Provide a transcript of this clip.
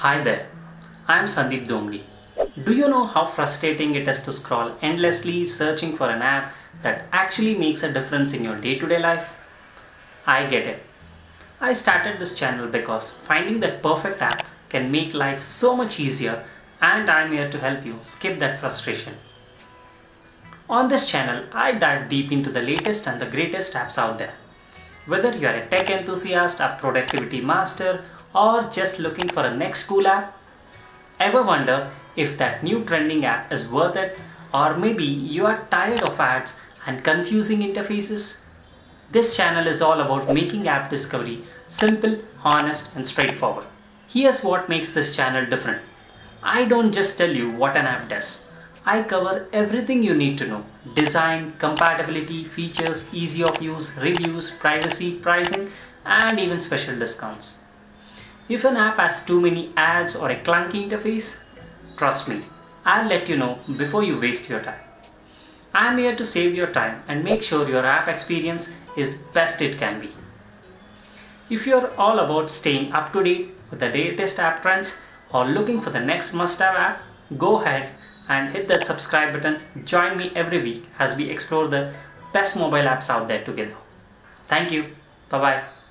Hi there, I am Sandeep Dongadi. Do you know how frustrating it is to scroll endlessly searching for an app that actually makes a difference in your day-to-day life? I get it. I started this channel because finding that perfect app can make life so much easier, and I'm here to help you skip that frustration. On this channel, I dive deep into the latest and the greatest apps out there. Whether you are a tech enthusiast, a productivity master, or just looking for a next cool app, ever wonder if that new trending app is worth it, or maybe you are tired of ads and confusing interfaces? This channel is all about making app discovery simple, honest, and straightforward. Here's what makes this channel different. I don't just tell you what an app does. I cover everything you need to know: design, compatibility, features, easy of use, reviews, privacy, pricing, and even special discounts. If an app has too many ads or a clunky interface, trust me, I'll let you know before you waste your time. I'm here to save your time and make sure your app experience is best it can be. If you're all about staying up to date with the latest app trends or looking for the next must-have app, go ahead and hit that subscribe button. Join me every week as we explore the best mobile apps out there together. Thank you. Bye-bye.